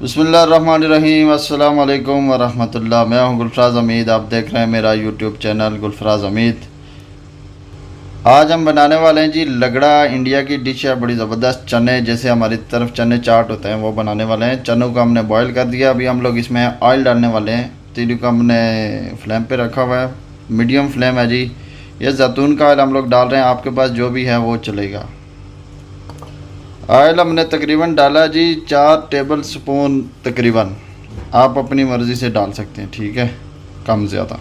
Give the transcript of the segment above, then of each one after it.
बिस्मिल्लाहिर्रहमानिर्रहीम। अस्सलाम वालेकुम वरहमतुल्लाह। मैं हूं गुलफराज हमीद, आप देख रहे हैं मेरा यूट्यूब चैनल गुलफराज हमीद। आज हम बनाने वाले हैं जी लगड़ा। इंडिया की डिश है, बड़ी ज़बरदस्त। चने जैसे हमारी तरफ चने चाट होते हैं वो बनाने वाले हैं। चनों को हमने बॉईल कर दिया। अभी हम लोग इसमें ऑयल डालने वाले हैं। तीली को हमने फ्लेम पे रखा हुआ है, मीडियम फ्लेम है जी। ये जैतून का ऑयल हम लोग डाल रहे हैं, आपके पास जो भी है वो चलेगा। ऑयल हमने तकरीबन डाला जी 4 टेबल स्पून तकरीबन। आप अपनी मर्ज़ी से डाल सकते हैं, ठीक है, कम ज़्यादा।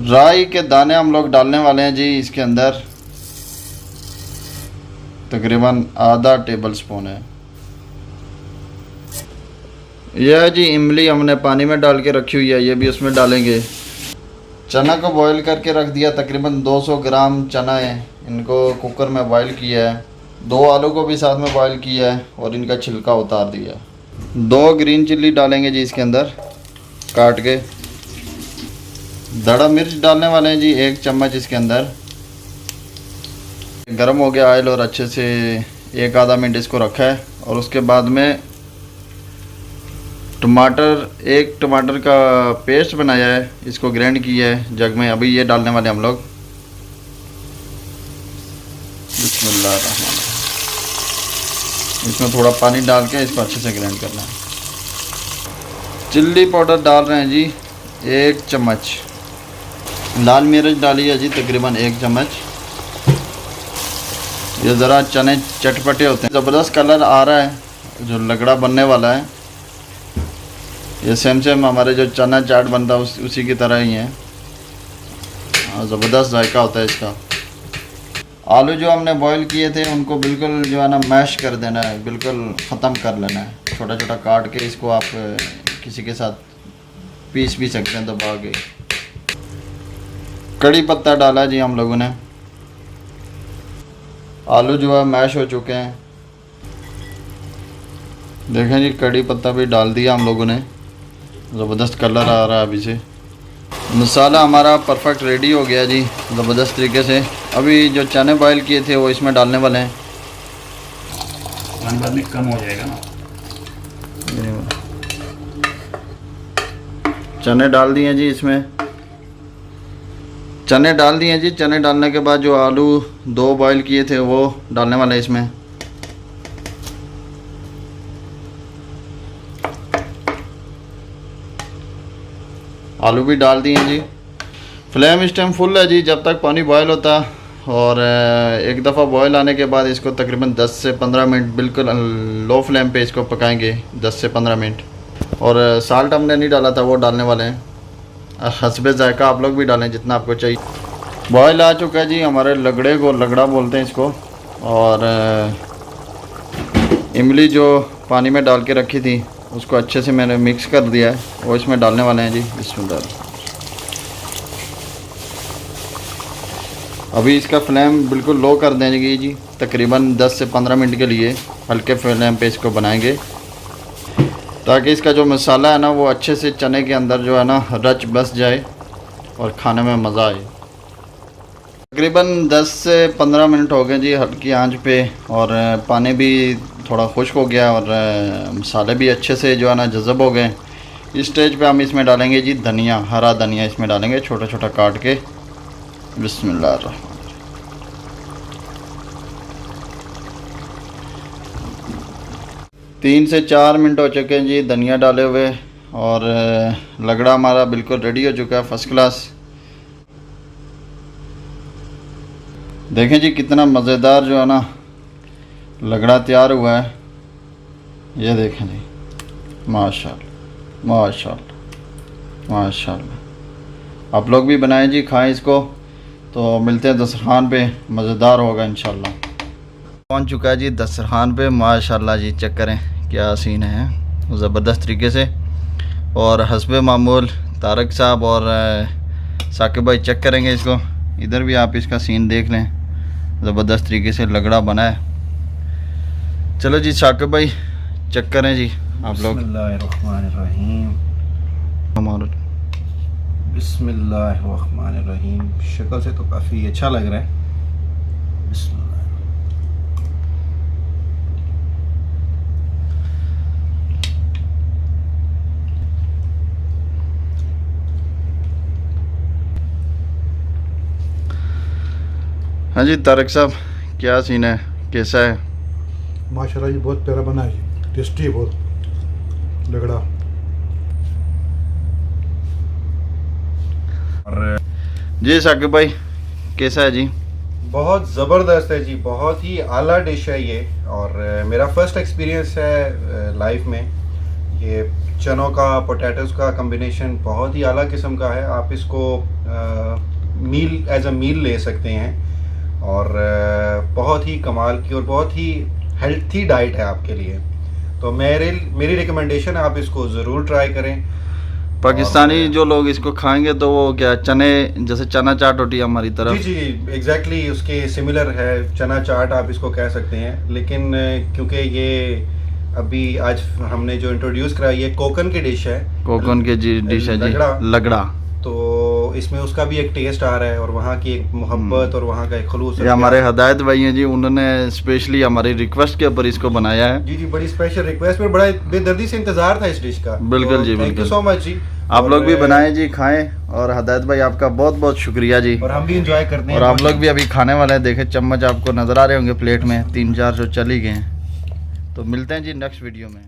राई के दाने हम लोग डालने वाले हैं जी इसके अंदर, तकरीबन आधा टेबल स्पून है। यह है जी इमली, हमने पानी में डाल के रखी हुई है, ये भी उसमें डालेंगे। चना को बॉईल करके रख दिया, तकरीबन 200 ग्राम चना है, इनको कुकर में बॉईल किया है। 2 आलू को भी साथ में बॉईल किया है और इनका छिलका उतार दिया। 2 ग्रीन चिल्ली डालेंगे जी इसके अंदर काट के। दड़ा मिर्च डालने वाले हैं जी 1 चम्मच इसके अंदर। गरम हो गया ऑयल और अच्छे से 1 आधा मिनट इसको रखा है। और उसके बाद में टमाटर, 1 टमाटर का पेस्ट बनाया है, इसको ग्राइंड किया है जग में। अभी ये डालने वाले हम लोग। बिस्मिल्लाह, इसमें थोड़ा पानी डाल के इसको अच्छे से ग्राइंड करना है। चिल्ली पाउडर डाल रहे हैं जी 1 चम्मच। लाल मिर्च डाली है जी तकरीबन 1 चम्मच। ये ज़रा चने चटपटे होते हैं, ज़बरदस्त कलर आ रहा है जो लगड़ा बनने वाला है। ये सेम हमारे जो चना चाट बनता है उसी की तरह ही है। ज़बरदस्त जायका होता है इसका। आलू जो हमने बॉईल किए थे उनको बिल्कुल जो है ना मैश कर देना है, बिल्कुल ख़त्म कर लेना है। छोटा छोटा काट के इसको आप किसी के साथ पीस भी सकते हैं दबा के। कड़ी पत्ता डाला जी हम लोगों ने। आलू जो है मैश हो चुके हैं, देखें जी। कड़ी पत्ता भी डाल दिया हम लोगों ने, ज़बरदस्त कलर आ रहा है अभी से। मसाला हमारा परफेक्ट रेडी हो गया जी ज़बरदस्त तरीके से। अभी जो चने बॉईल किए थे वो इसमें डालने वाले हैं। बाद में कम हो जाएगा ना। चने डाल दिए जी इसमें। चने डाल दिए जी। चने डालने के बाद जो आलू 2 बॉईल किए थे वो डालने वाले हैं इसमें। आलू भी डाल दिए जी। फ्लेम इस टाइम फुल है जी जब तक पानी बॉयल होता। और एक दफ़ा बॉयल आने के बाद इसको तकरीबन 10 से 15 मिनट बिल्कुल लो फ्लेम पे इसको पकाएंगे, 10 से 15 मिनट। और साल्ट हमने नहीं डाला था, वो डालने वाले हैं। हस्बे जायका आप लोग भी डालें जितना आपको चाहिए। बॉयल आ चुका है जी हमारे लगड़े को, लगड़ा बोलते हैं इसको। और इमली जो पानी में डाल के रखी थी उसको अच्छे से मैंने मिक्स कर दिया है, वो इसमें डालने वाले हैं जी। बिस्मिल्लाह। अभी इसका फ्लेम बिल्कुल लो कर देंगे जी, तकरीबन 10 से 15 मिनट के लिए हल्के फ्लेम पे इसको बनाएंगे, ताकि इसका जो मसाला है ना वो अच्छे से चने के अंदर जो है ना रच बस जाए और खाने में मज़ा आए। तकरीबन 10 से 15 मिनट हो गए जी हल्की आंच पे। और पानी भी थोड़ा खुश्क हो गया और मसाले भी अच्छे से जो है ना जज़ब हो गए। इस स्टेज पे हम इसमें डालेंगे जी धनिया, हरा धनिया इसमें डालेंगे छोटा छोटा काट के। बिस्मिल्लाह। 3 से 4 मिनट हो चुके हैं जी धनिया डाले हुए। और लगड़ा हमारा बिल्कुल रेडी हो चुका है, फ़र्स्ट क्लास। देखें जी कितना मज़ेदार जो है ना लगड़ा तैयार हुआ है। ये देखें जी, माशाल्लाह माशाल्लाह माशाल्लाह। आप लोग भी बनाएं जी, खाएं इसको। तो मिलते हैं दस्तरखान पे, मज़ेदार होगा इंशाल्लाह। पहुंच चुका है जी दस्तरखान पे, माशाल्लाह जी। चेक करें क्या सीन है, ज़बरदस्त तरीके से। और हस्बे मामूल तारक साहब और साकिब भाई चेक करेंगे इसको। इधर भी आप इसका सीन देख लें, ज़बरदस्त तरीके से लगड़ा बना है। चलो जी साकिब भाई चेक करें जी आप लोग। बिस्मिल्लाहिर्रहमानिर्रहीम। शक्ल से तो काफ़ी अच्छा लग रहा है। हाँ जी तारक साहब, क्या सीन है, कैसा है? माशाल्लाह जी बहुत प्यारा बना है जी, टेस्टी है बहुत लगड़ा। और जी साकिब भाई, कैसा है जी? बहुत ज़बरदस्त है जी, बहुत ही आला डिश है ये। और मेरा फर्स्ट एक्सपीरियंस है लाइफ में। ये चनों का पोटैटोज़ का कम्बिनेशन बहुत ही आला किस्म का है। आप इसको मील एज अ मील ले सकते हैं और बहुत ही कमाल की और बहुत ही हेल्थी डाइट है आपके लिए। तो मेरी रिकमेंडेशन है आप इसको ज़रूर ट्राई करें। पाकिस्तानी जो लोग इसको खाएंगे तो वो क्या चने, जैसे चना चाट होती है हमारी जी तरफ, जी एग्जैक्टली उसके सिमिलर है, चना चाट आप इसको कह सकते हैं। लेकिन क्योंकि ये अभी आज हमने जो इंट्रोड्यूस करा ये कोकन की डिश है, कोकन के जी डिश है जी, लगड़ा। तो इसमें उसका भी एक टेस्ट आ रहा है और वहाँ की एक मोहब्बत और वहाँ का एक खलूस। ये हमारे हदायत भाई हैं जी, उन्होंने स्पेशली हमारी रिक्वेस्ट के ऊपर इसको बनाया है। जी जी बड़ी स्पेशल रिक्वेस्ट में, बड़ा बेदर्दी से इंतजार था इस डिश का। बिल्कुल जी, थैंक यू बिल्कुल। सो मच जी। आप लोग भी बनाएं जी, खाएं। और हदायत भाई आपका बहुत बहुत शुक्रिया जी। और हम भी इंजॉय करते हैं। और आप लोग भी अभी खाने वाले हैं, देखें चम्मच आपको नजर आ रहे होंगे प्लेट में, 3-4 जो चली गए हैं। तो मिलते हैं जी नेक्स्ट वीडियो में।